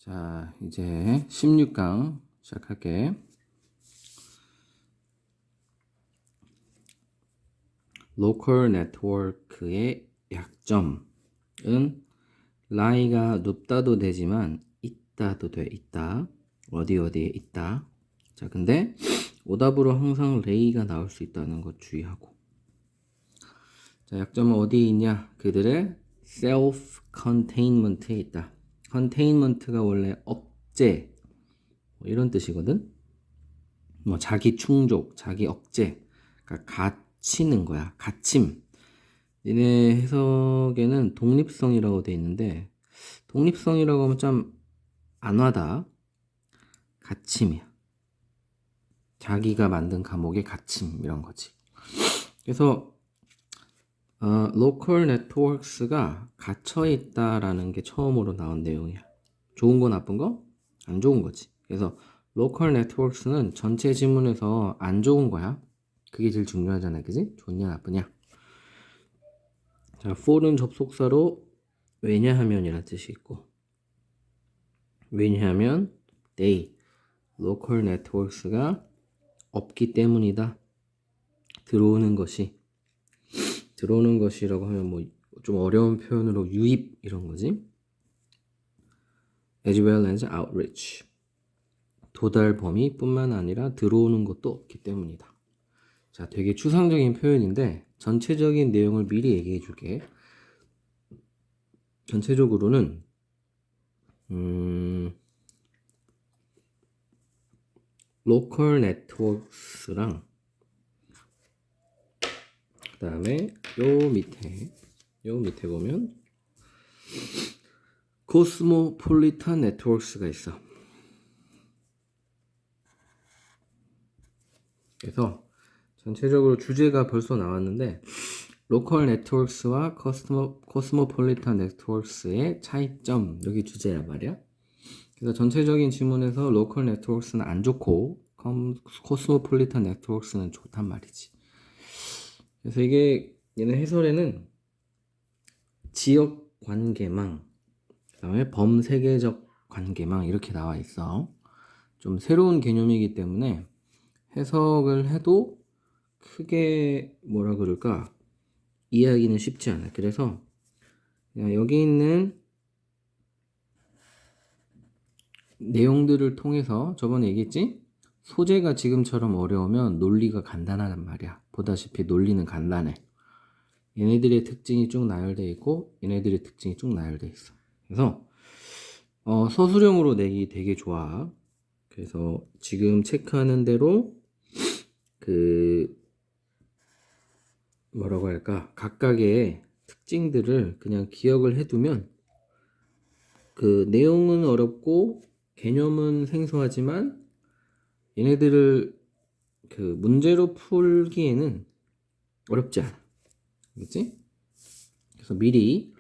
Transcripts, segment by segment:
자, 이제 16강 시작할게. 로컬 네트워크의 약점은 라이가 높다도 되지만 있다도 돼. 있다. 어디에 있다. 자, 근데 오답으로 항상 레이가 나올 수 있다는 것 주의하고. 자, 약점은 어디에 있냐? 그들의 self-containment에 있다. containment가 원래 억제 이런 뜻이거든. 뭐 자기 충족, 자기 억제, 그러니까 갇히는 거야. 갇힘. 얘네 해석에는 독립성이라고 돼 있는데 독립성이라고 하면 좀 안 와다. 갇힘이야. 자기가 만든 감옥의 갇힘 이런 거지. 그래서 로컬 네트워크스가 갇혀 있다라는 게 처음으로 나온 내용이야. 좋은 거 나쁜 거? 안 좋은 거지. 그래서 로컬 네트워크스는 전체 지문에서 안 좋은 거야. 그게 제일 중요하잖아, 그지? 좋냐 나쁘냐. 자, for는 접속사로 왜냐하면이라는 뜻이 있고, 왜냐하면 they, local networks가 없기 때문이다. 들어오는 것이라고 하면 뭐 좀 어려운 표현으로 유입 이런 거지. as well as outreach. 도달 범위뿐만 아니라 들어오는 것도 없기 때문이다. 자, 되게 추상적인 표현인데 전체적인 내용을 미리 얘기해 줄게. 전체적으로는 로컬 네트워크스랑 그 다음에 요 밑에 보면 코스모폴리탄 네트워크스가 있어. 그래서 전체적으로 주제가 벌써 나왔는데 로컬 네트워크스와 코스모폴리탄 네트워크스의 차이점, 여기 주제란 말이야. 그래서 전체적인 지문에서 로컬 네트워크스는 안 좋고 코스모폴리탄 네트워크스는 좋단 말이지. 그래서 이게 얘는 해설에는 지역 관계망, 그 다음에 범세계적 관계망 이렇게 나와 있어. 좀 새로운 개념이기 때문에 해석을 해도 크게 뭐라 그럴까 이해하기는 쉽지 않아. 그래서 그냥 여기 있는 내용들을 통해서 저번에 얘기했지? 소재가 지금처럼 어려우면 논리가 간단하단 말이야. 보다시피 논리는 간단해. 얘네들의 특징이 쭉 나열되어 있고 얘네들의 특징이 쭉 나열되어 있어. 그래서 서술형으로 내기 되게 좋아. 그래서 지금 체크하는 대로 그 뭐라고 할까 각각의 특징들을 그냥 기억을 해두면 그 내용은 어렵고 개념은 생소하지만 얘네들을 그 문제로 풀기에는 어렵지 않아. 그렇지? 그래서 미리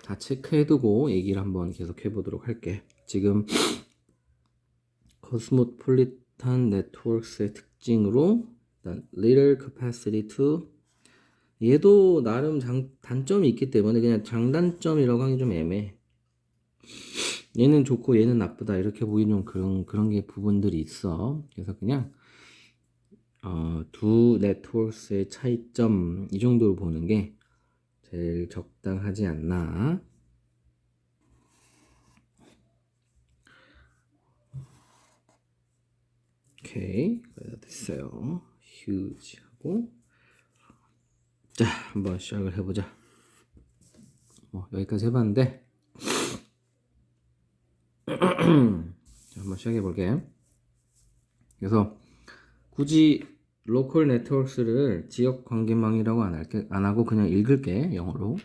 다 체크해두고 얘기를 한번 계속 해보도록 할게. 지금 코스모폴리탄 네트워크스의 특징으로 일단 little capacity to 얘도 나름 단점이 있기 때문에 그냥 장단점이라고 하기 좀 애매해. 얘는 좋고 얘는 나쁘다 이렇게 보이는 그런 게 부분들이 있어. 그래서 그냥 두 네트워크의 차이점 이 정도로 보는 게 제일 적당하지 않나. 오케이, 됐어요. 휴지 하고 자, 한번 시작을 해보자. 여기까지 해봤는데 자, 한번 시작해볼게. 그래서 굳이 로컬 네트워크를 지역 관계망이라고 안 하고 그냥 읽을게, 영어로.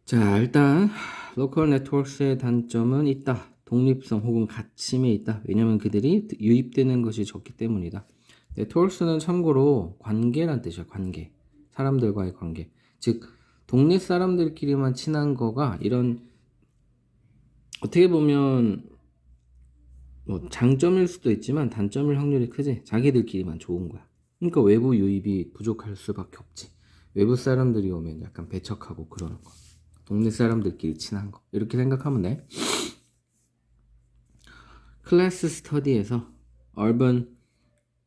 자, 일단 로컬 네트워크의 단점은 있다. 독립성 혹은 갇힘에 있다. 왜냐면 그들이 유입되는 것이 적기 때문이다. 네트워크는 참고로 관계란 뜻이야. 관계. 사람들과의 관계. 즉 동네 사람들끼리만 친한 거가 이런 어떻게 보면 뭐 장점일 수도 있지만 단점일 확률이 크지. 자기들끼리만 좋은 거야. 그러니까 외부 유입이 부족할 수밖에 없지. 외부 사람들이 오면 약간 배척하고 그러는 거. 동네 사람들끼리 친한 거. 이렇게 생각하면 돼. 클래스 스터디에서 urban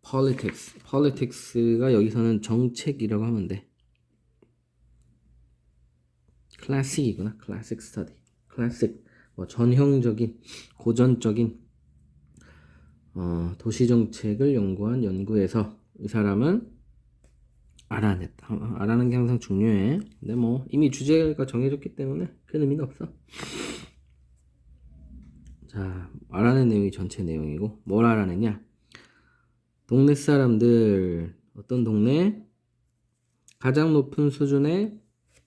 politics가 여기서는 정책이라고 하면 돼. 클래식이구나. 클래식 스터디. 클래식 뭐 전형적인 고전적인 도시 정책을 연구한 연구에서 이 사람은 알아냈다. 알아낸 게 항상 중요해. 근데 뭐 이미 주제가 정해졌기 때문에 큰 의미는 없어. 자, 알아낸 내용이 전체 내용이고 뭘 알아냈냐? 동네 사람들 어떤 동네 가장 높은 수준의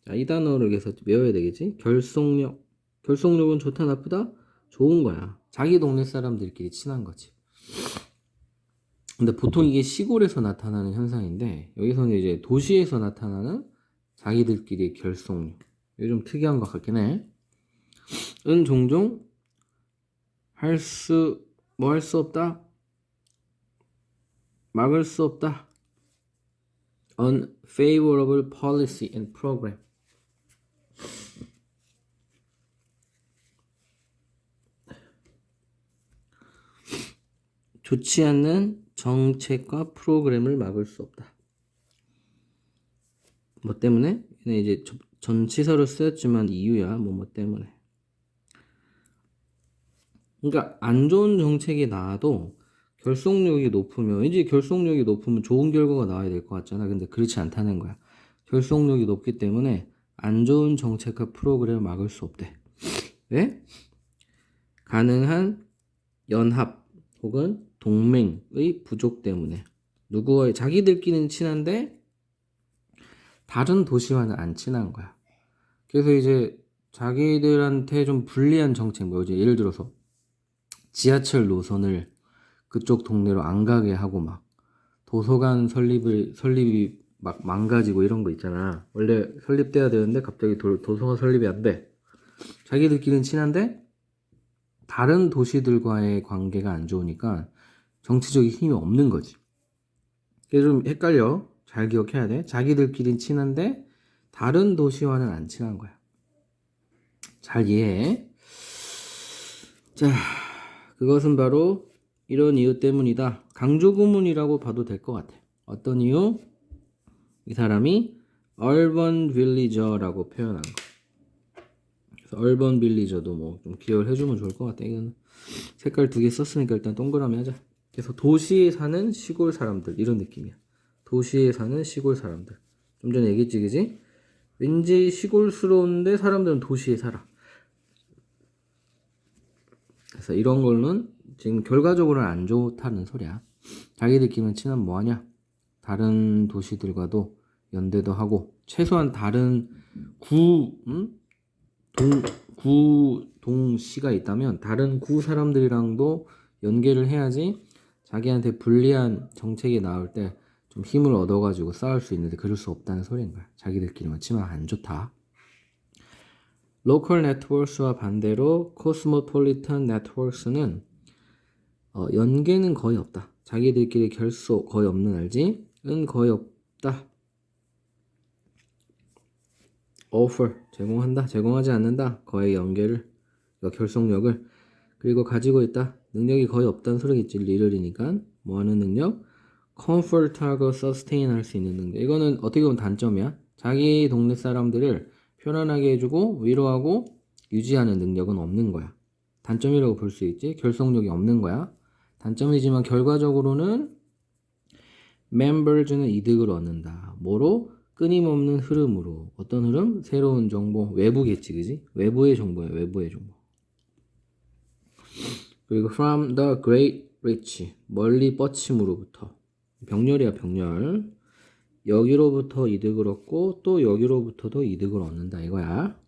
자, 이 단어를 계속 외워야 되겠지? 결속력은 좋다 나쁘다? 좋은 거야. 자기 동네 사람들끼리 친한 거지. 근데 보통 이게 시골에서 나타나는 현상인데 여기서는 이제 도시에서 나타나는 자기들끼리의 결속력. 이게 좀 특이한 것 같긴 해. 은 종종 할 수 없다. 막을 수 없다. Unfavorable policy and program. 좋지 않는 정책과 프로그램을 막을 수 없다. 뭐 때문에? 얘는 이제 전치사로 쓰였지만 이유야. 뭐 때문에. 그러니까 안 좋은 정책이 나와도 결속력이 높으면 왠지 결속력이 높으면 좋은 결과가 나와야 될 것 같잖아. 근데 그렇지 않다는 거야. 결속력이 높기 때문에 안 좋은 정책과 프로그램을 막을 수 없대. 왜? 가능한 연합 혹은 동맹의 부족 때문에 누구와의 자기들끼리는 친한데 다른 도시와는 안 친한 거야. 그래서 이제 자기들한테 좀 불리한 정책, 뭐 이제 예를 들어서 지하철 노선을 그쪽 동네로 안 가게 하고 막 도서관 설립이 막 망가지고 이런 거 있잖아. 원래 설립돼야 되는데 갑자기 도서관 설립이 안 돼. 자기들끼리는 친한데 다른 도시들과의 관계가 안 좋으니까 정치적인 힘이 없는 거지. 이게 좀 헷갈려. 잘 기억해야 돼. 자기들끼리는 친한데 다른 도시와는 안 친한 거야. 잘 이해해. 자, 그것은 바로 이런 이유 때문이다. 강조 구문이라고 봐도 될 것 같아. 어떤 이유? 이 사람이 urban villager라고 표현한 거. 그래서 urban villager도 뭐 좀 기억을 해주면 좋을 것 같아. 이건 색깔 2개 썼으니까 일단 동그라미 하자. 그래서 도시에 사는 시골 사람들 이런 느낌이야. 도시에 사는 시골 사람들. 좀 전에 얘기했지, 그지? 왠지 시골스러운데 사람들은 도시에 살아. 그래서 이런 걸로는 지금 결과적으로는 안 좋다는 소리야. 자기들끼리는 친하면 뭐하냐? 다른 도시들과도 연대도 하고 최소한 다른 동시가 있다면 다른 구 사람들이랑도 연계를 해야지 자기한테 불리한 정책이 나올 때 좀 힘을 얻어가지고 싸울 수 있는데 그럴 수 없다는 소리인 거야. 자기들끼리만 친하면 안 좋다. 로컬 네트워크와 반대로 코스모폴리탄 네트워크는 연계는 거의 없다. 자기들끼리 결속 거의 없는 알지? 은 거의 없다. offer 제공한다. 제공하지 않는다. 거의 연계를 결속력을 그리고 가지고 있다. 능력이 거의 없다는 소리겠지. 리얼이니까 뭐하는 능력? comfort하고 sustain 할 수 있는 능력. 이거는 어떻게 보면 단점이야. 자기 동네 사람들을 편안하게 해주고 위로하고 유지하는 능력은 없는 거야. 단점이라고 볼 수 있지. 결속력이 없는 거야. 단점이지만 결과적으로는 members는 이득을 얻는다. 뭐로? 끊임없는 흐름으로. 어떤 흐름? 새로운 정보. 외부겠지, 그지? 외부의 정보야, 외부의 정보. 그리고 from the great rich. 멀리 뻗침으로부터. 병렬이야, 병렬. 여기로부터 이득을 얻고 또 여기로부터도 이득을 얻는다 이거야.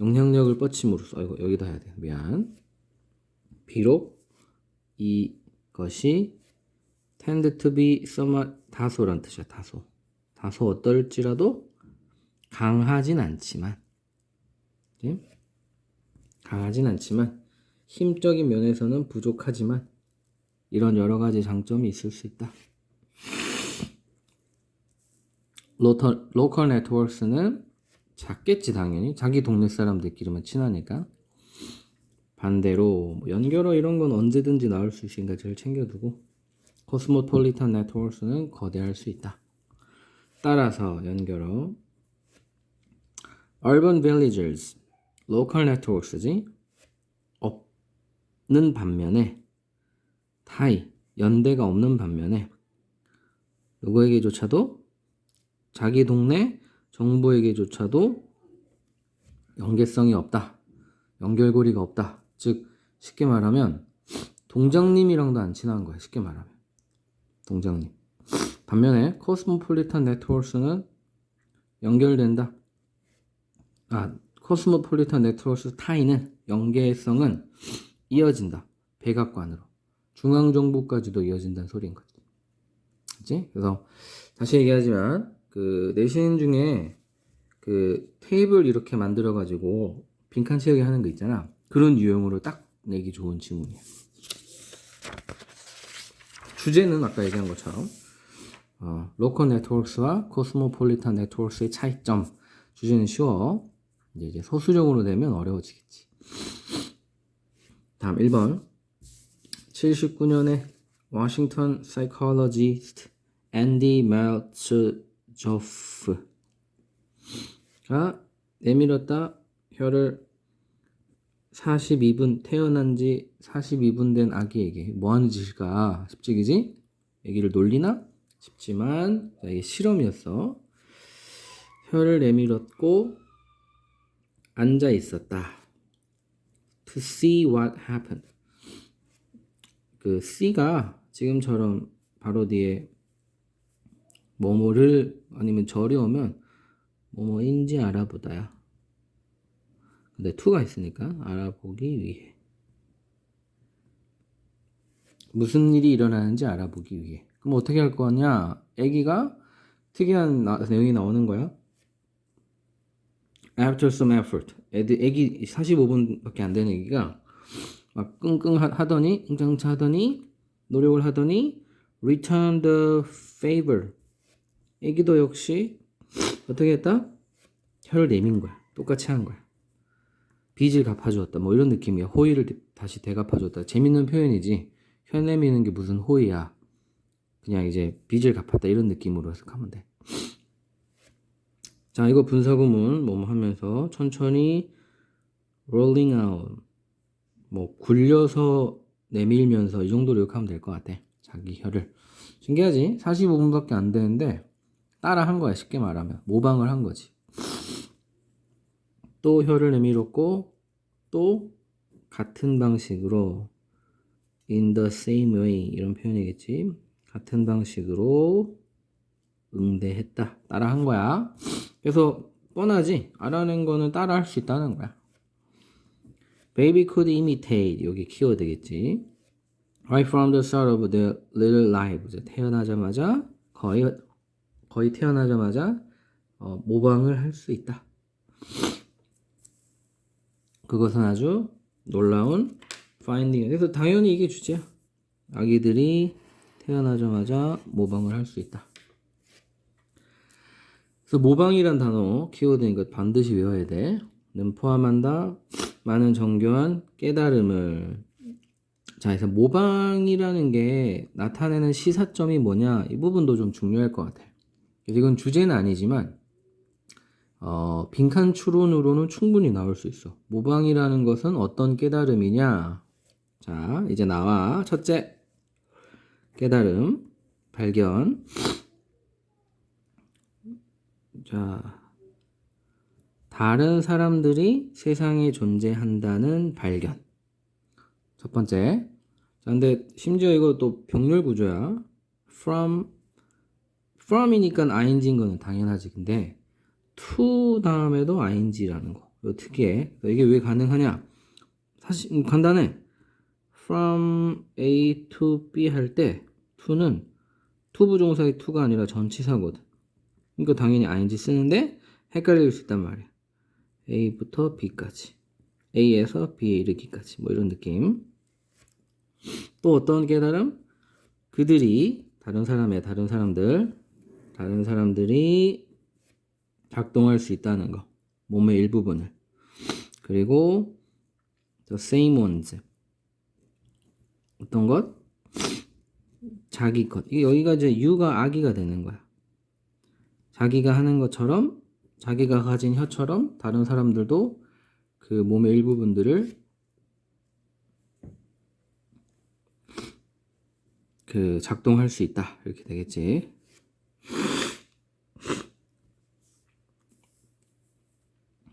영향력을 뻗침으로써 여기다 해야 돼. 미안. 비록 이것이 tend to be somewhat 다소란 뜻이야. 다소 어떨지라도 강하진 않지만 힘적인 면에서는 부족하지만 이런 여러 가지 장점이 있을 수 있다. 로컬 네트워크는 작겠지 당연히. 자기 동네 사람들끼리만 친하니까. 반대로 뭐 연결어 이런 건 언제든지 나올 수 있으니까 제일 챙겨두고 코스모폴리탄 네트워크는 거대할 수 있다. 따라서 연결어 urban villagers, local networks지 없는 반면에 타이, 연대가 없는 반면에 누구에게조차도 자기 동네 정부에게조차도 연계성이 없다. 연결고리가 없다. 즉 쉽게 말하면 동장님이랑도 안 친한 거야. 쉽게 말하면 동장님. 반면에 코스모폴리탄 네트워크는 연결된다. 코스모폴리탄 네트워크 타이는 연계성은 이어진다. 백악관으로 중앙정부까지도 이어진다는 소리인 거지. 그치? 그래서 다시 얘기하지만 그 내신 중에 그 테이블 이렇게 만들어 가지고 빈칸 채우기 하는 거 있잖아. 그런 유형으로 딱 내기 좋은 지문이야. 주제는 아까 얘기한 것처럼 로컬 네트워크와 코스모폴리탄 네트워크의 차이점. 주제는 쉬워. 이제 소수정으로 되면 어려워지겠지. 다음 1번. 79년에 워싱턴 사이콜로지스트 앤디 멜츠조프가 내밀었다 혀를 42분 태어난 지 42분 된 아기에게 뭐 하는 짓일까 싶지 그지? 아기를 놀리나? 싶지만 이게 실험이었어. 혀를 내밀었고 앉아 있었다. To see what happened. 그 C가 지금처럼 바로 뒤에 뭐뭐를 아니면 절이 오면 뭐뭐인지 알아보다야. 근데 to가 있으니까 알아보기 위해. 무슨 일이 일어나는지 알아보기 위해. 그럼 어떻게 할 거냐? 애기가 특이한 내용이 나오는 거야. After some effort. 애기 45분밖에 안 되는 애기가 막 끙끙 하더니 응장차 하더니 노력을 하더니 return the favor. 애기도 역시 어떻게 했다? 혀를 내민 거야. 똑같이 한 거야. 빚을 갚아주었다. 뭐 이런 느낌이야. 호의를 다시 되갚아줬다. 재밌는 표현이지. 혀 내미는 게 무슨 호의야. 그냥 이제 빚을 갚았다. 이런 느낌으로 해석하면 돼. 자, 이거 분사구문 뭐뭐 하면서 천천히 rolling out. 뭐 굴려서 내밀면서 이 정도로 욕하면 될 것 같아. 자기 혀를. 신기하지? 45분밖에 안 되는데 따라 한 거야. 쉽게 말하면. 모방을 한 거지. 또 혀를 내밀었고 또 같은 방식으로 in the same way 이런 표현이겠지. 같은 방식으로 응대했다. 따라 한 거야. 그래서 뻔하지? 알아낸 거는 따라 할 수 있다는 거야. Baby could imitate 여기 키워드겠지. Right from the start of the little life 태어나자마자 거의 태어나자마자 모방을 할 수 있다. 그것은 아주 놀라운 파인딩. 그래서 당연히 이게 주제야. 아기들이 태어나자마자 모방을 할 수 있다. 그래서 모방이란 단어 키워드니까 반드시 외워야 돼. 는 포함한다. 많은 정교한 깨달음을. 자, 그래서 모방이라는 게 나타내는 시사점이 뭐냐 이 부분도 좀 중요할 것 같아. 그래서 이건 주제는 아니지만 빈칸 추론으로는 충분히 나올 수 있어. 모방이라는 것은 어떤 깨달음이냐? 자, 이제 나와. 첫째, 깨달음, 발견. 자, 다른 사람들이 세상에 존재한다는 발견. 첫 번째. 자, 근데 심지어 이거 또 병렬 구조야. from이니까 ing인 거는 당연하지. 근데 to 다음에도 ing라는 거. 이거 특이해. 이게 왜 가능하냐? 사실 간단해. from A to B 할 때 to는 투부정사의 to가 아니라 전치사거든. 그러니까 당연히 ing 쓰는데 헷갈릴 수 있단 말이야. A부터 B까지. A에서 B에 이르기까지. 뭐 이런 느낌. 또 어떤 깨달음? 그들이 다른 사람들이 작동할 수 있다는 거. 몸의 일부분을. 그리고 the same ones. 어떤 것? 자기 것. 여기가 이제 you가 아기가 되는 거야. 자기가 하는 것처럼, 자기가 가진 혀처럼 다른 사람들도 그 몸의 일부분들을 그 작동할 수 있다. 이렇게 되겠지.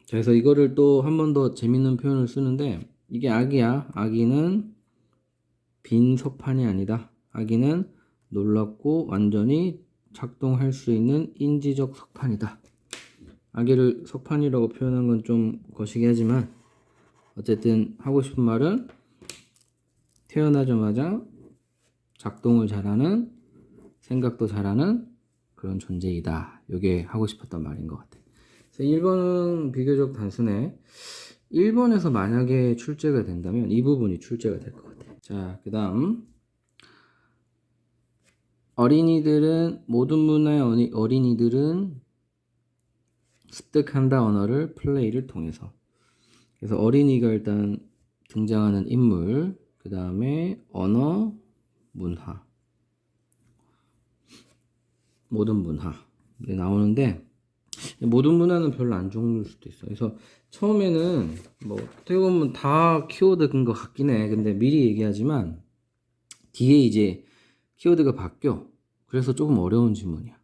그래서 이거를 또 한 번 더 재밌는 표현을 쓰는데, 이게 아기야. 아기는 빈 석판이 아니다. 아기는 놀랍고 완전히 작동할 수 있는 인지적 석판이다. 아기를 석판이라고 표현한 건 좀 거시기 하지만 어쨌든 하고 싶은 말은 태어나자마자 작동을 잘하는, 생각도 잘하는 그런 존재이다. 이게 하고 싶었던 말인 것 같아. 그래서 1번은 비교적 단순해. 1번에서 만약에 출제가 된다면 이 부분이 출제가 될 것 같아. 자, 그 다음 어린이들은, 모든 문화의 어린이들은 습득한다. 언어를 플레이를 통해서. 그래서 어린이가 일단 등장하는 인물, 그 다음에 언어, 문화, 모든 문화 나오는데, 모든 문화는 별로 안 좋을 수도 있어. 그래서 처음에는 뭐 어떻게 보면 다 키워드인 것 같긴 해. 근데 미리 얘기하지만 뒤에 이제 키워드가 바뀌어. 그래서 조금 어려운 질문이야.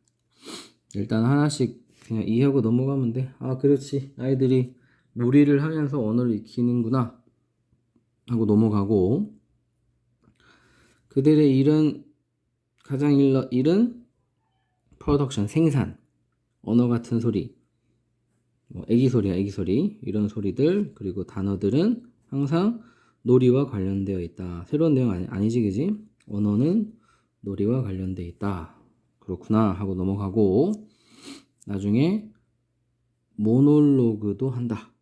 일단 하나씩 그냥 이해하고 넘어가면 돼. 아, 그렇지. 아이들이 무리를 하면서 언어를 익히는구나 하고 넘어가고, 그들의 일은, 가장 일은 프로덕션, 생산, 언어 같은 소리, 뭐 애기 소리야, 애기 소리, 이런 소리들, 그리고 단어들은 항상 놀이와 관련되어 있다. 새로운 내용 아니지, 그지? 언어는 놀이와 관련되어 있다. 그렇구나 하고 넘어가고, 나중에 모놀로그도 한다.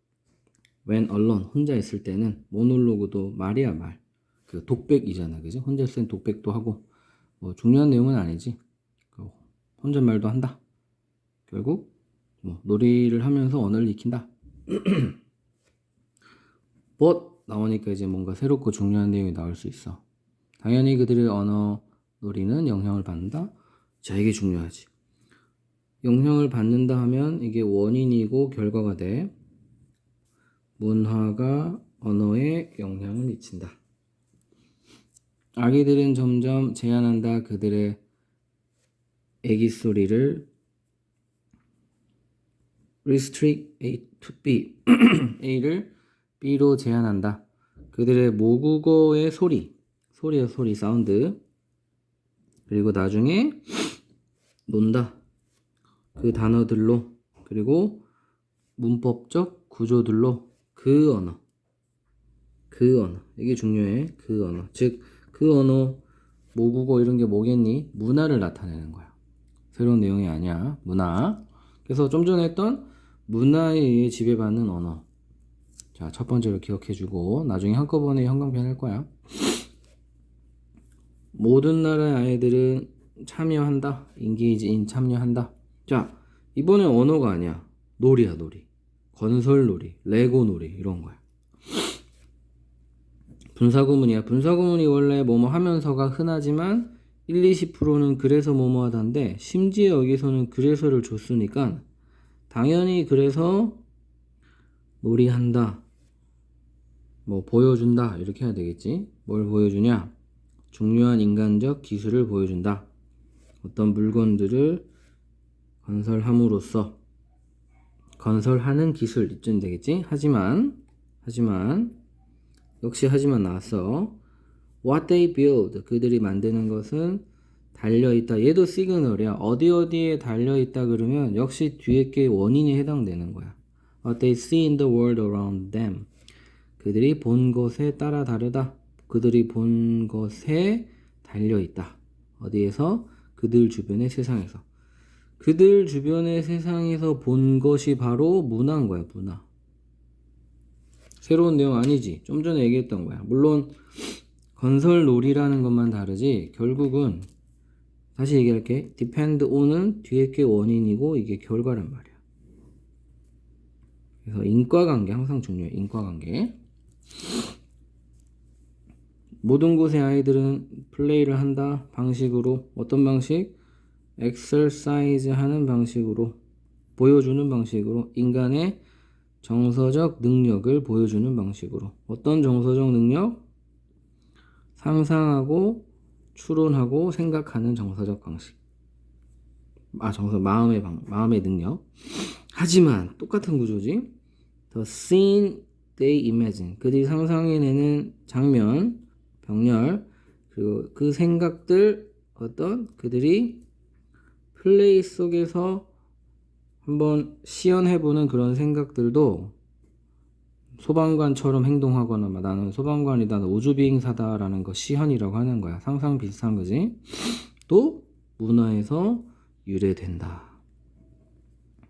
when alone, 혼자 있을 때는 모놀로그도 말이야, 말. 그 독백이잖아, 그지? 혼자 있을 땐 독백도 하고, 뭐 중요한 내용은 아니지. 혼잣말도 한다. 결국 뭐 놀이를 하면서 언어를 익힌다. but 나오니까 이제 뭔가 새롭고 중요한 내용이 나올 수 있어. 당연히 그들의 언어 놀이는 영향을 받는다. 자, 이게 중요하지. 영향을 받는다 하면 이게 원인이고 결과가 돼. 문화가 언어에 영향을 미친다. 아기들은 점점 제한한다. 그들의 애기 소리를 restrict A to B A를 B로 제한한다. 그들의 모국어의 소리야, 소리, 사운드. 그리고 나중에 논다. 그 단어들로, 그리고 문법적 구조들로 그 언어. 이게 중요해. 그 언어. 즉, 그 언어, 모국어 이런 게 뭐겠니? 문화를 나타내는 거야. 새로운 내용이 아니야. 문화. 그래서 좀 전에 했던 문화에 의해 지배받는 언어. 자, 첫 번째로 기억해주고 나중에 한꺼번에 형광펜 할 거야. 모든 나라의 아이들은 참여한다. engage in, 참여한다. 자, 이번엔 언어가 아니야. 놀이야, 놀이. 건설 놀이, 레고 놀이 이런 거야. 분사구문이야. 분사구문이 원래 뭐뭐 하면서가 흔하지만 20%는 그래서 뭐뭐 하다인데, 심지어 여기서는 그래서를 줬으니까 당연히 그래서 놀이한다, 뭐 보여준다 이렇게 해야 되겠지. 뭘 보여주냐? 중요한 인간적 기술을 보여준다. 어떤 물건들을 건설함으로써, 건설하는 기술 이쯤 되겠지. 하지만 역시 하지만 나왔어. What they build, 그들이 만드는 것은 달려있다. 얘도 시그널이야. 어디에 달려있다 그러면 역시 뒤에 게 원인이 해당되는 거야. What they see in the world around them, 그들이 본 것에 따라 다르다. 그들이 본 것에 달려있다. 어디에서? 그들 주변의 세상에서. 그들 주변의 세상에서 본 것이 바로 문화인 거야, 문화. 새로운 내용 아니지. 좀 전에 얘기했던 거야. 물론 건설 놀이라는 것만 다르지 결국은, 다시 얘기할게. depend on은 뒤에 게 원인이고 이게 결과란 말이야. 그래서 인과관계 항상 중요해. 인과관계. 모든 곳의 아이들은 플레이를 한다 방식으로 어떤 방식? exercise 하는 방식으로 보여주는 방식으로 인간의 정서적 능력을 보여주는 방식으로 어떤 정서적 능력? 상상하고 추론하고 생각하는 정서적 방식 마음의 능력 하지만 똑같은 구조지 The scene they imagine 그들이 상상해내는 장면 병렬 그리고 그 생각들 어떤 그들이 플레이 속에서 한번 시연해보는 그런 생각들도 소방관처럼 행동하거나 나는 소방관이다 우주비행사다라는 거 시현이라고 하는 거야. 상상 비슷한 거지. 또 문화에서 유래된다.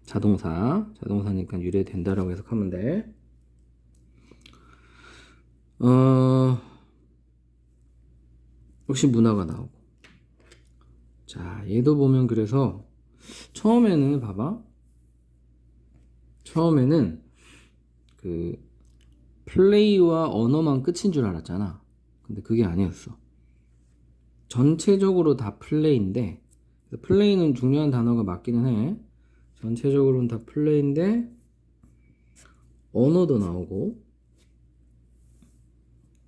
자동사니까 유래된다라고 해석하면 돼. 역시 문화가 나오고. 자, 얘도 보면 그래서 처음에는 봐봐. 처음에는 그 플레이와 언어만 끝인 줄 알았잖아. 근데 그게 아니었어. 전체적으로 다 플레이인데 플레이는 중요한 단어가 맞기는 해. 전체적으로는 다 플레이인데 언어도 나오고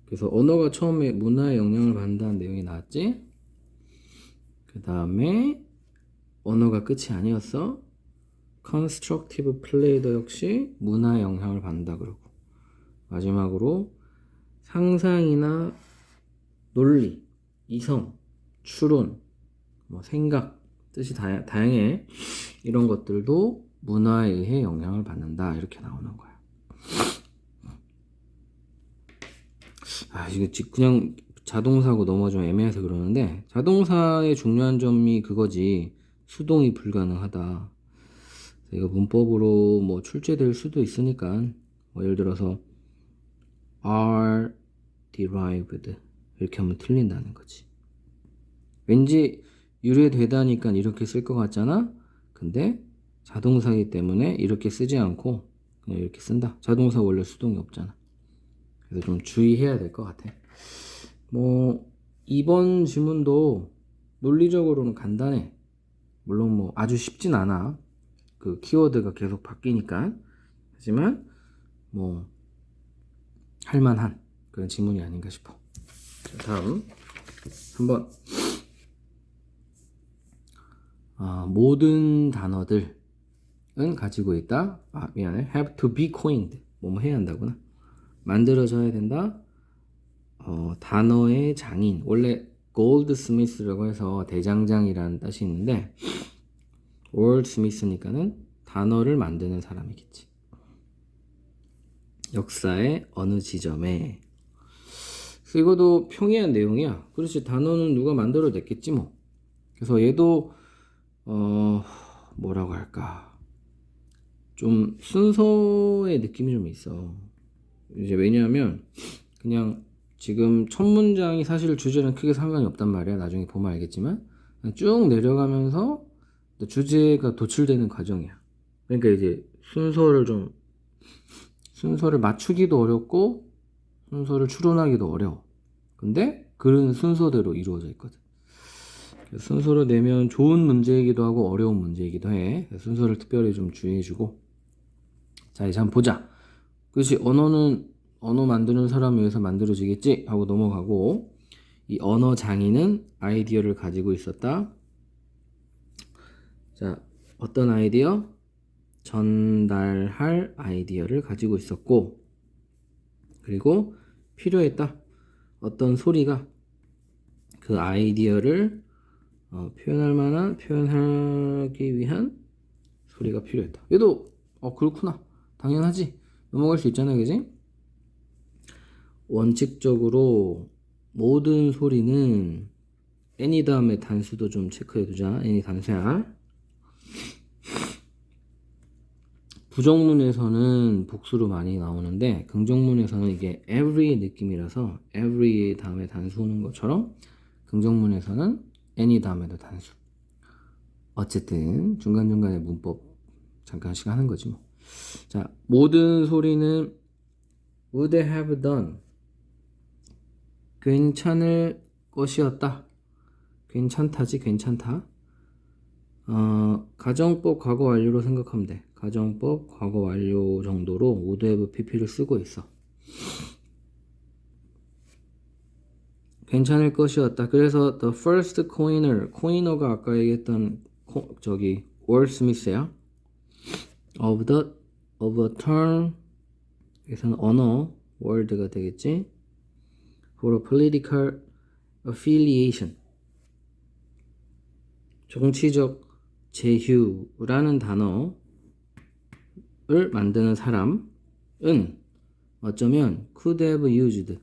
그래서 언어가 처음에 문화에 영향을 받는다는 내용이 나왔지. 그 다음에 언어가 끝이 아니었어. constructive play도 역시 문화에 영향을 받는다 그러고 마지막으로 상상이나 논리, 이성, 추론, 생각 뜻이 다양해. 이런 것들도 문화에 의해 영향을 받는다 이렇게 나오는 거야. 이거 그냥 자동사고 넘어가면 애매해서 그러는데 자동사의 중요한 점이 그거지. 수동이 불가능하다. 이거 문법으로 출제될 수도 있으니까 예를 들어서 are derived 이렇게 하면 틀린다는 거지. 왠지 유래되다니까 이렇게 쓸 것 같잖아. 근데 자동사이기 때문에 이렇게 쓰지 않고 그냥 이렇게 쓴다. 자동사 원래 수동이 없잖아. 그래서 좀 주의해야 될 것 같아. 이번 지문도 논리적으로는 간단해. 물론 아주 쉽진 않아. 그 키워드가 계속 바뀌니까. 하지만 할만한 그런 지문이 아닌가 싶어. 자, 다음 한번 모든 단어들은 가지고 있다. 미안해. have to be coined. 해야 한다구나. 만들어져야 된다. 단어의 장인. 원래 골드스미스라고 해서 대장장이라는 뜻이 있는데 월드스미스니까는 단어를 만드는 사람이겠지. 역사의 어느 지점에. 그래서 이것도 평이한 내용이야. 그렇지. 단어는 누가 만들어냈겠지 뭐. 그래서 얘도 뭐라고 할까. 좀 순서의 느낌이 좀 있어. 이제 왜냐하면 그냥 지금 첫 문장이 사실 주제랑 크게 상관이 없단 말이야. 나중에 보면 알겠지만 쭉 내려가면서 주제가 도출되는 과정이야. 그러니까 이제 순서를 맞추기도 어렵고 순서를 추론하기도 어려워. 근데 글은 순서대로 이루어져 있거든. 순서로 내면 좋은 문제이기도 하고 어려운 문제이기도 해. 순서를 특별히 좀 주의해주고. 자, 이제 한번 보자. 그렇지. 언어는 언어 만드는 사람에 의해서 만들어지겠지 하고 넘어가고, 이 언어 장인은 아이디어를 가지고 있었다. 자, 어떤 아이디어? 전달할 아이디어를 가지고 있었고, 그리고 필요했다. 어떤 소리가 그 아이디어를 표현하기 위한 소리가 필요했다. 얘도 그렇구나. 당연하지. 넘어갈 수 있잖아, 그지? 원칙적으로 모든 소리는 any 다음에 단수도 좀 체크해두자. any 단수야. 부정문에서는 복수로 많이 나오는데 긍정문에서는 이게 every 느낌이라서 every 다음에 단수 오는 것처럼 긍정문에서는 any 다음에도 단수. 어쨌든 중간중간에 문법 잠깐씩 하는 거지 뭐. 자, 모든 소리는 would have done 괜찮을 것이었다. 괜찮다지, 괜찮다. 가정법 과거 완료로 생각하면 돼. 가정법 과거 완료 정도로 would have pp를 쓰고 있어. 괜찮을 것이었다. 그래서 the first coiner, coiner가 아까 얘기했던 저기 월스미스야. of a term, 여기서는 언어 word가 되겠지. for a political affiliation, 정치적 제휴라는 단어를 만드는 사람은 어쩌면 could have used,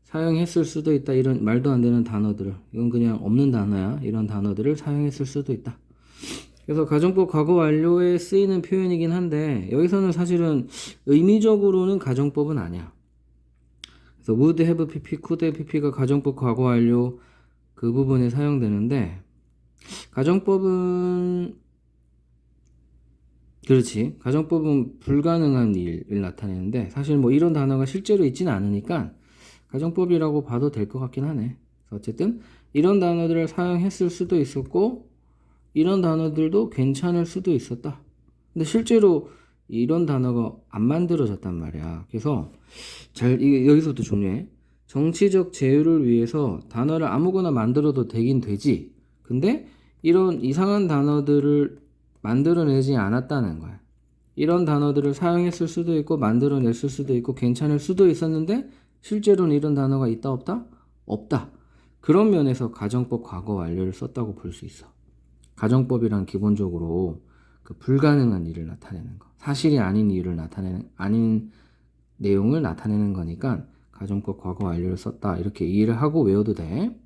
사용했을 수도 있다. 이런 말도 안 되는 단어들을, 이건 그냥 없는 단어야. 이런 단어들을 사용했을 수도 있다. 그래서 가정법 과거 완료에 쓰이는 표현이긴 한데 여기서는 사실은 의미적으로는 가정법은 아니야. 그래서 would have pp, could have pp가 가정법 과거 완료 그 부분에 사용되는데, 가정법은 그렇지. 가정법은 불가능한 일을 나타내는데 사실 뭐 이런 단어가 실제로 있지는 않으니까 가정법이라고 봐도 될 것 같긴 하네. 어쨌든 이런 단어들을 사용했을 수도 있었고 이런 단어들도 괜찮을 수도 있었다. 근데 실제로 이런 단어가 안 만들어졌단 말이야. 그래서 여기서부터 중요해. 정치적 제휴를 위해서 단어를 아무거나 만들어도 되긴 되지. 근데 이런 이상한 단어들을 만들어내지 않았다는 거야. 이런 단어들을 사용했을 수도 있고 만들어냈을 수도 있고 괜찮을 수도 있었는데 실제로는 이런 단어가 있다 없다? 없다. 그런 면에서 가정법 과거 완료를 썼다고 볼 수 있어. 가정법이란 기본적으로 그 불가능한 일을 나타내는 거, 사실이 아닌 일을 나타내는, 아닌 내용을 나타내는 거니까 가정법 과거 완료를 썼다 이렇게 이해를 하고 외워도 돼.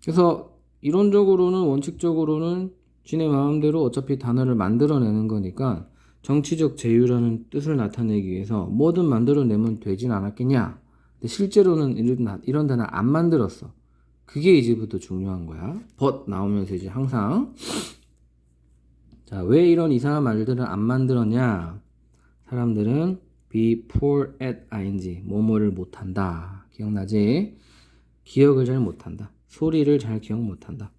그래서 이론적으로는, 원칙적으로는 지네 마음대로 어차피 단어를 만들어내는 거니까 정치적 제휴라는 뜻을 나타내기 위해서 뭐든 만들어내면 되진 않았겠냐. 근데 실제로는 이런 단어 안 만들었어. 그게 이제부터 중요한 거야. but 나오면서 이제 항상, 자, 왜 이런 이상한 말들을 안 만들었냐? 사람들은 be poor at ing, 뭐뭐를 못한다. 기억나지? 기억을 잘 못한다. 소리를 잘 기억 못한다.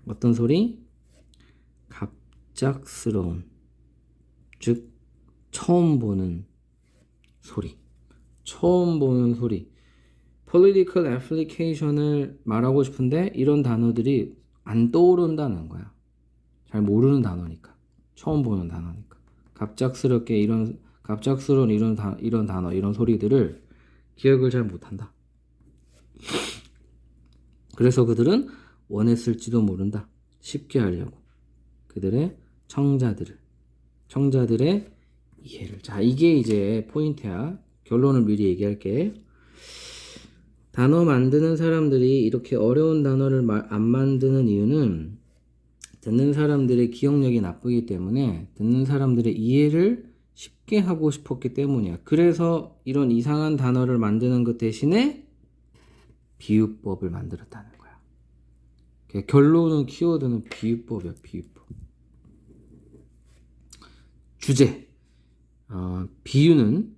어떤 소리? 갑작스러운, 즉 처음 보는 소리. 처음 보는 소리. political application을 말하고 싶은데 이런 단어들이 안 떠오른다는 거야. 잘 모르는 단어니까. 처음 보는 단어니까. 갑작스러운 이런 단어, 이런 소리들을 기억을 잘 못한다. 그래서 그들은 원했을지도 모른다. 쉽게 하려고. 그들의 청자들의 이해를. 자, 이게 이제 포인트야. 결론을 미리 얘기할게. 단어 만드는 사람들이 이렇게 어려운 단어를 안 만드는 이유는 듣는 사람들의 기억력이 나쁘기 때문에 듣는 사람들의 이해를 쉽게 하고 싶었기 때문이야. 그래서 이런 이상한 단어를 만드는 것 대신에 비유법을 만들었다는 거야. 결론은, 키워드는 비유법이야. 비유법. 주제. 비유는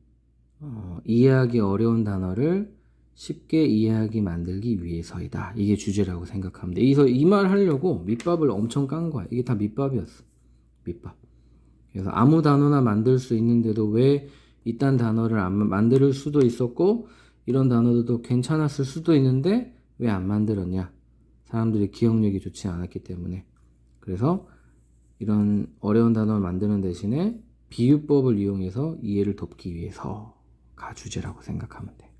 이해하기 어려운 단어를 쉽게 이해하게 만들기 위해서이다. 이게 주제라고 생각하면 돼. 이 말 하려고 밑밥을 엄청 깐 거야. 이게 다 밑밥이었어. 밑밥. 그래서 아무 단어나 만들 수 있는데도 왜 이딴 단어를 안 만들 수도 있었고 이런 단어들도 괜찮았을 수도 있는데 왜 안 만들었냐? 사람들이 기억력이 좋지 않았기 때문에. 그래서 이런 어려운 단어를 만드는 대신에 비유법을 이용해서 이해를 돕기 위해서가 주제라고 생각하면 돼.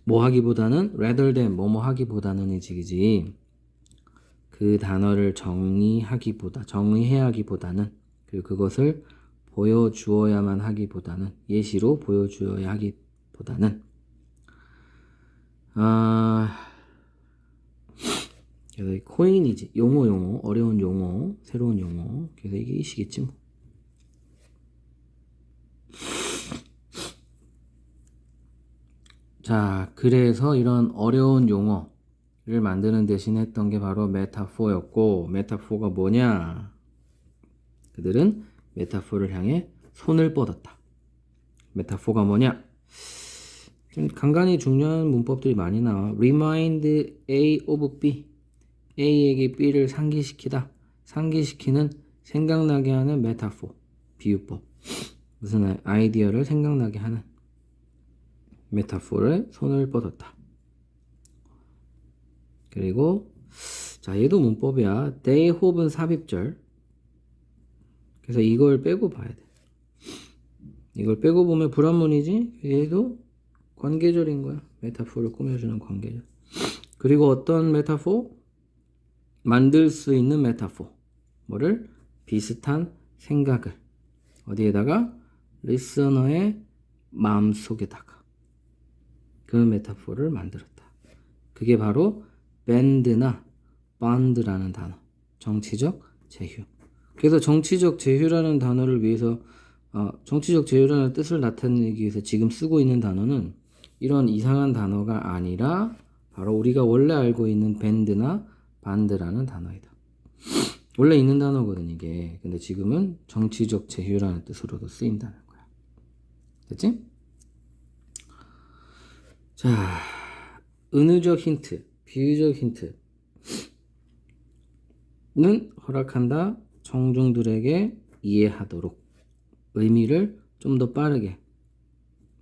뭐 하기보다는 rather than 뭐뭐 하기보다는 이지기지, 그 단어를 정의해야 하기보다는, 그리고 그것을 보여주어야만 하기보다는, 예시로 보여주어야 하기보다는, 그래서 코인이지. 용어, 어려운 용어, 새로운 용어. 그래서 이게 이시겠지 뭐. 자, 그래서 이런 어려운 용어를 만드는 대신 했던 게 바로 메타포였고, 메타포가 뭐냐? 그들은 메타포를 향해 손을 뻗었다. 메타포가 뭐냐? 좀 간간히 중요한 문법들이 많이 나와. Remind A of B. A에게 B를 상기시키다. 상기시키는 생각나게 하는 메타포. 비유법. 무슨 아이디어를 생각나게 하는 메타포를 손을 뻗었다. 그리고 자 얘도 문법이야. They hope는 삽입절. 그래서 이걸 빼고 봐야 돼. 이걸 빼고 보면 불합문이지. 얘도 관계절인 거야. 메타포를 꾸며주는 관계절. 그리고 어떤 메타포? 만들 수 있는 메타포. 뭐를? 비슷한 생각을 어디에다가? 리스너의 마음속에다가 그 메타포를 만들었다. 그게 바로 밴드나 반드라는 단어. 정치적 제휴. 그래서 정치적 제휴라는 단어를 위해서 정치적 제휴라는 뜻을 나타내기 위해서 지금 쓰고 있는 단어는 이런 이상한 단어가 아니라 바로 우리가 원래 알고 있는 밴드나 반드라는 단어이다. 원래 있는 단어거든 이게. 근데 지금은 정치적 제휴라는 뜻으로도 쓰인다는 거야. 됐지? 자, 은유적 힌트, 비유적 힌트는 허락한다. 청중들에게 이해하도록 의미를 좀 더 빠르게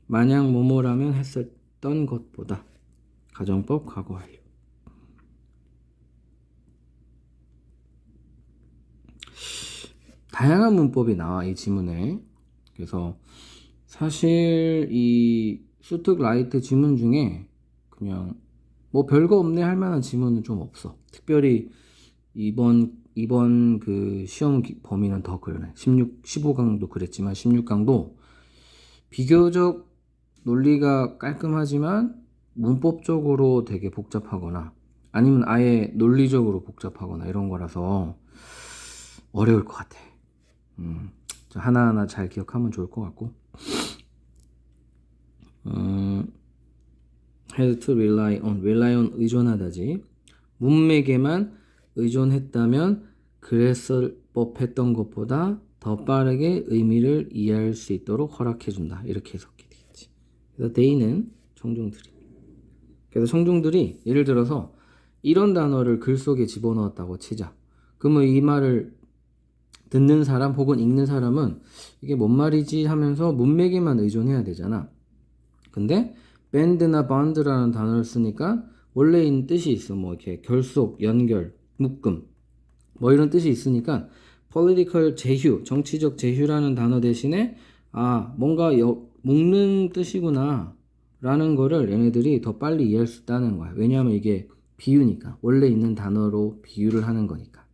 만약 뭐뭐라면 했었던 것보다 가정법 과거 완료. 다양한 문법이 나와 이 지문에. 그래서 사실 이 스투라이트 지문 중에 그냥 뭐 별거 없네 할 만한 지문은 좀 없어. 특별히 이번 그 시험 범위는 더 그러네. 15강도 그랬지만 16강도 비교적 논리가 깔끔하지만 문법적으로 되게 복잡하거나 아니면 아예 논리적으로 복잡하거나 이런 거라서 어려울 것 같아. 하나하나 잘 기억하면 좋을 것 같고. had to rely on 의존하다지. 문맥에만 의존했다면 그랬을 법했던 것보다 더 빠르게 의미를 이해할 수 있도록 허락해준다. 이렇게 해석이 되겠지. 그래서 they는 청중들이. 그래서 청중들이 예를 들어서 이런 단어를 글 속에 집어넣었다고 치자. 그러면 이 말을 듣는 사람 혹은 읽는 사람은 이게 뭔 말이지 하면서 문맥에만 의존해야 되잖아. 근데 밴드나 바운드라는 단어를 쓰니까 원래 있는 뜻이 있어. 뭐 이렇게 결속, 연결, 묶음 뭐 이런 뜻이 있으니까 political 제휴, 정치적 제휴라는 단어 대신에 뭔가 묶는 뜻이구나 라는 거를 얘네들이 더 빨리 이해할 수 있다는 거야. 왜냐하면 이게 비유니까. 원래 있는 단어로 비유를 하는 거니까.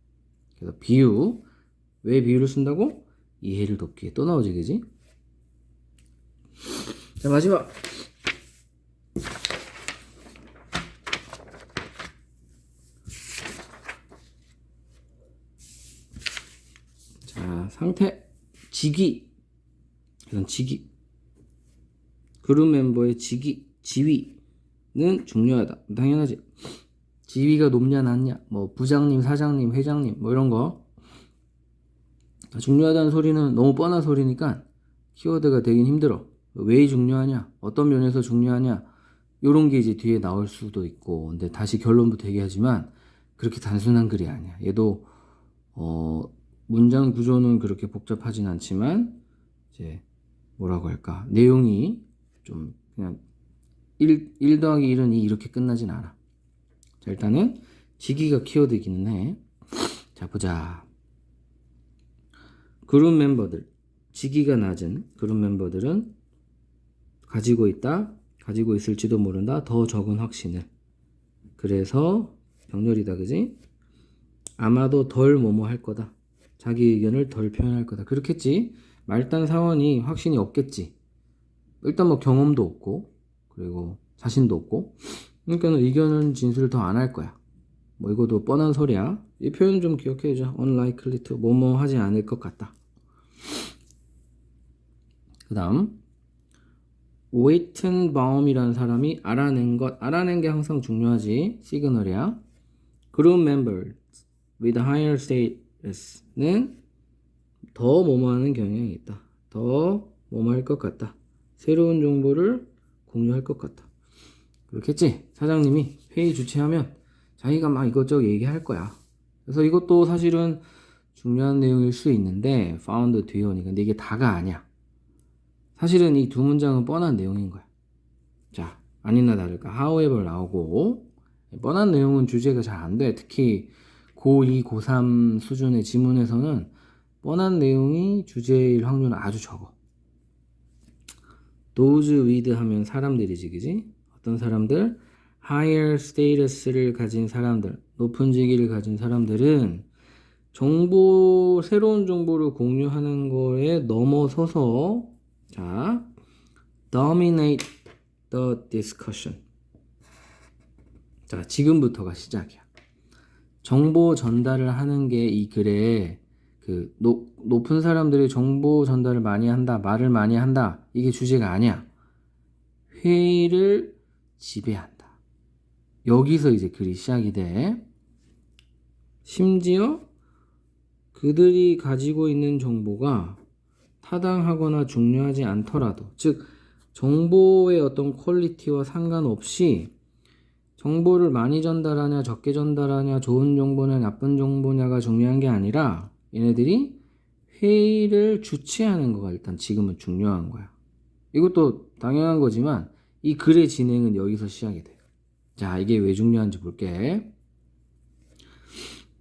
그래서 비유. 왜 비유를 쓴다고? 이해를 돕기 위해. 또 나오지 그지? 자 마지막. 자 상태. 직위. 이런 직위. 그룹 멤버의 직위, 지위는 중요하다. 당연하지. 지위가 높냐 낮냐, 뭐 부장님, 사장님, 회장님, 뭐 이런 거 중요하다는 소리는 너무 뻔한 소리니까 키워드가 되긴 힘들어. 왜 중요하냐, 어떤 면에서 중요하냐, 요런 게 이제 뒤에 나올 수도 있고. 근데 다시 결론부터 얘기하지만 그렇게 단순한 글이 아니야. 얘도 문장 구조는 그렇게 복잡하진 않지만 이제 뭐라고 할까, 내용이 좀 그냥 1 더하기 1은 2 이렇게 끝나진 않아. 자 일단은 직위가 키워드이기는 해. 자 보자. 그룹 멤버들, 직위가 낮은 그룹 멤버들은 가지고 있다, 가지고 있을지도 모른다, 더 적은 확신을. 그래서 병렬이다 그지? 아마도 덜 뭐뭐 할 거다, 자기 의견을 덜 표현할 거다. 그렇겠지. 말단 사원이 확신이 없겠지. 일단 뭐 경험도 없고 그리고 자신도 없고, 그러니까 의견은 진술을 더 안 할 거야. 뭐 이것도 뻔한 소리야. 이 표현 좀 기억해줘. unlikely to, 뭐뭐 하지 않을 것 같다. 그 다음 웨이튼바움이라는 사람이 알아낸 게 항상 중요하지. 시그널이야. 그룹 members with higher status는 더 뭐뭐 하는 경향이 있다. 더 뭐뭐 할 것 같다. 새로운 정보를 공유할 것 같아. 그렇겠지? 사장님이 회의 주최하면 자기가 막 이것저것 얘기할 거야. 그래서 이것도 사실은 중요한 내용일 수 있는데 found 뒤오니 근데 이게 다가 아니야. 사실은 이 두 문장은 뻔한 내용인 거야. 자, 아니나 다를까 however 나오고 뻔한 내용은 주제가 잘 안 돼. 특히 고2, 고3 수준의 지문에서는 뻔한 내용이 주제일 확률은 아주 적어. those with 하면 사람들이지, 그지? 어떤 사람들? higher status를 가진 사람들, 높은 직위를 가진 사람들은 새로운 정보를 공유하는 거에 넘어서서 자, dominate the discussion. 자, 지금부터가 시작이야. 정보 전달을 하는 게 이 글에 그 높은 사람들이 정보 전달을 많이 한다, 말을 많이 한다. 이게 주제가 아니야. 회의를 지배한다. 여기서 이제 글이 시작이 돼. 심지어 그들이 가지고 있는 정보가 타당하거나 중요하지 않더라도, 즉 정보의 어떤 퀄리티와 상관없이 정보를 많이 전달하냐 적게 전달하냐 좋은 정보냐 나쁜 정보냐가 중요한 게 아니라 얘네들이 회의를 주최하는 거가 일단 지금은 중요한 거야. 이것도 당연한 거지만 이 글의 진행은 여기서 시작이 돼. 자, 이게 왜 중요한지 볼게.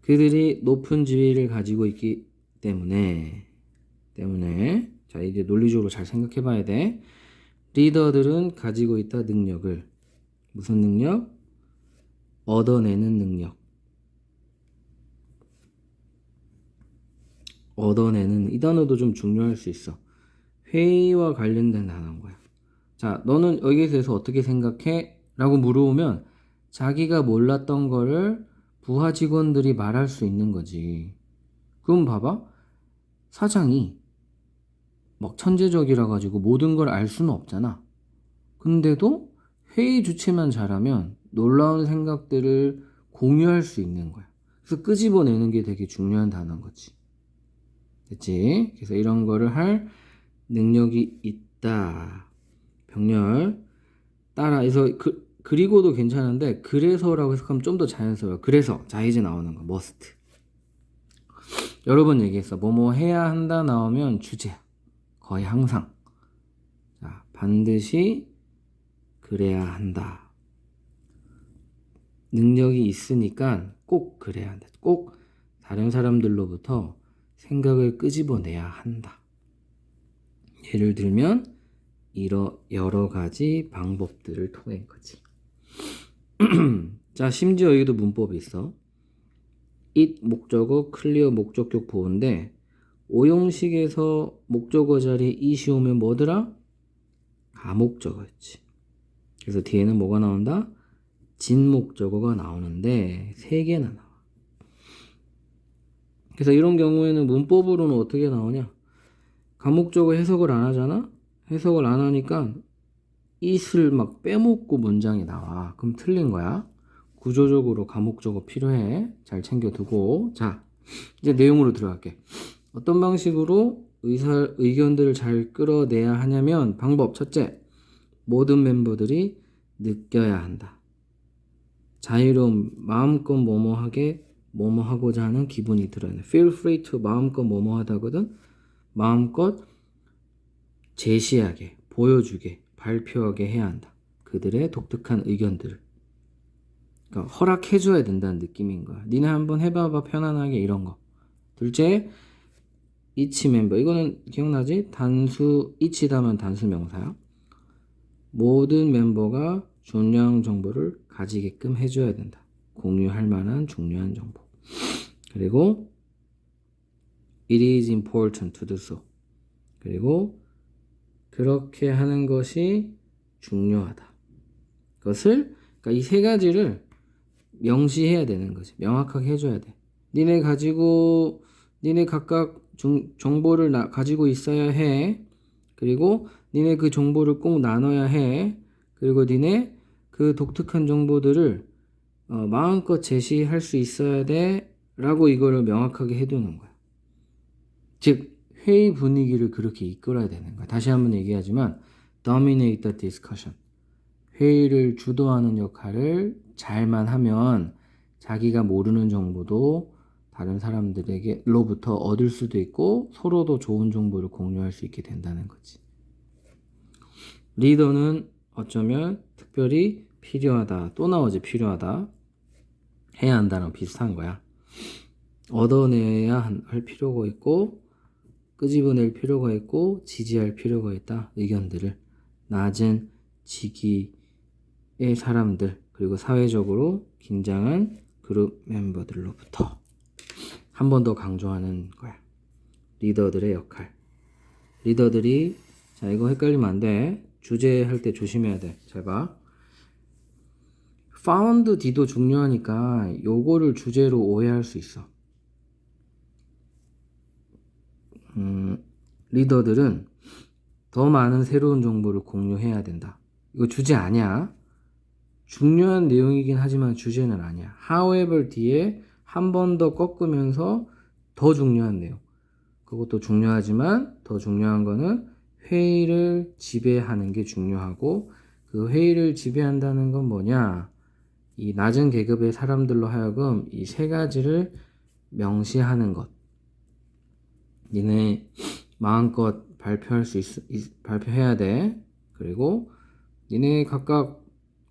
그들이 높은 지위를 가지고 있기 때문에 자, 이제 논리적으로 잘 생각해 봐야 돼. 리더들은 가지고 있다 능력을. 무슨 능력? 얻어내는 능력. 얻어내는 이 단어도 좀 중요할 수 있어. 회의와 관련된 단어인 거야. 자, 너는 여기에 대해서 어떻게 생각해? 라고 물어보면 자기가 몰랐던 거를 부하 직원들이 말할 수 있는 거지. 그럼 봐봐. 사장이 막 천재적이라 가지고 모든 걸 알 수는 없잖아. 근데도 회의 주체만 잘하면 놀라운 생각들을 공유할 수 있는 거야. 그래서 끄집어내는 게 되게 중요한 단어인 거지. 됐지? 그래서 이런 거를 할 능력이 있다. 병렬 따라. 그래서 그리고도 괜찮은데 그래서라고 해석하면 좀 더 자연스러워요. 그래서 자 이제 나오는 거 must. 여러 번 얘기했어. 뭐뭐 해야 한다 나오면 주제야. 거의 항상. 자, 반드시 그래야 한다. 능력이 있으니까 꼭 그래야 한다. 꼭 다른 사람들로부터 생각을 끄집어내야 한다. 예를 들면 여러 가지 방법들을 통해 거지. 자, 심지어 여기도 문법이 있어. it 목적어, clear 목적격 보호인데 오형식에서 목적어 자리에 it이 오면 뭐더라? 가목적어였지. 그래서 뒤에는 뭐가 나온다? 진목적어가 나오는데 3개나 나와. 그래서 이런 경우에는 문법으로는 어떻게 나오냐? 가목적어 해석을 안 하잖아? 해석을 안 하니까 it을 막 빼먹고 문장이 나와. 그럼 틀린 거야. 구조적으로 가목적어 필요해. 잘 챙겨두고. 자, 이제 내용으로 들어갈게. 어떤 방식으로 의견들을 잘 끌어내야 하냐면 방법 첫째, 모든 멤버들이 느껴야 한다. 자유로운 마음껏 뭐뭐하고자 하는 기분이 들어야 돼. Feel free to 마음껏 뭐뭐하다거든. 마음껏 제시하게, 보여주게, 발표하게 해야 한다. 그들의 독특한 의견들을. 그러니까 허락해줘야 된다는 느낌인 거야. 니네 한번 해봐봐 편안하게 이런 거. 둘째, each 멤버. 이거는 기억나지? each다면 단수 명사야. 모든 멤버가 중요한 정보를 가지게끔 해줘야 된다. 공유할 만한 중요한 정보. 그리고 it is important to do so. 그리고 그렇게 하는 것이 중요하다. 그러니까 이 3가지를 명시해야 되는 거지. 명확하게 해줘야 돼. 니네 각각 정보를 가지고 있어야 해. 그리고 니네 그 정보를 꼭 나눠야 해. 그리고 니네 그 독특한 정보들을 마음껏 제시할 수 있어야 돼. 라고 이거를 명확하게 해두는 거야. 즉 회의 분위기를 그렇게 이끌어야 되는 거야. 다시 한번 얘기하지만 dominate the discussion. 회의를 주도하는 역할을 잘만 하면 자기가 모르는 정보도 다른 사람들에게로부터 얻을 수도 있고 서로도 좋은 정보를 공유할 수 있게 된다는 거지. 리더는 어쩌면 특별히 필요하다. 또 나오지, 필요하다. 해야 한다랑 비슷한 거야. 얻어내야 할 필요가 있고 끄집어낼 필요가 있고 지지할 필요가 있다. 의견들을 낮은 직위의 사람들 그리고 사회적으로 긴장한 그룹 멤버들로부터 한 번 더 강조하는 거야. 리더들의 역할. 리더들이 자 이거 헷갈리면 안 돼. 주제 할 때 조심해야 돼. 잘 봐. found D도 중요하니까 요거를 주제로 오해할 수 있어. 리더들은 더 많은 새로운 정보를 공유해야 된다. 이거 주제 아니야. 중요한 내용이긴 하지만 주제는 아니야. however 뒤에 한 번 더 꺾으면서 더 중요한 내용. 그것도 중요하지만 더 중요한 거는 회의를 지배하는 게 중요하고 그 회의를 지배한다는 건 뭐냐? 이 낮은 계급의 사람들로 하여금 이 세 가지를 명시하는 것. 니네 마음껏 발표해야 돼. 그리고 니네 각각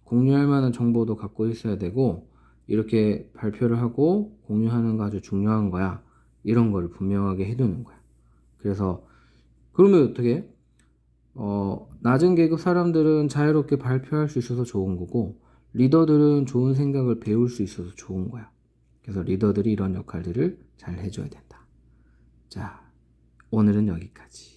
공유할 만한 정보도 갖고 있어야 되고 이렇게 발표를 하고 공유하는 거 아주 중요한 거야. 이런 거를 분명하게 해두는 거야. 그래서 그러면 어떻게? 낮은 계급 사람들은 자유롭게 발표할 수 있어서 좋은 거고 리더들은 좋은 생각을 배울 수 있어서 좋은 거야. 그래서 리더들이 이런 역할들을 잘 해줘야 된다. 자, 오늘은 여기까지.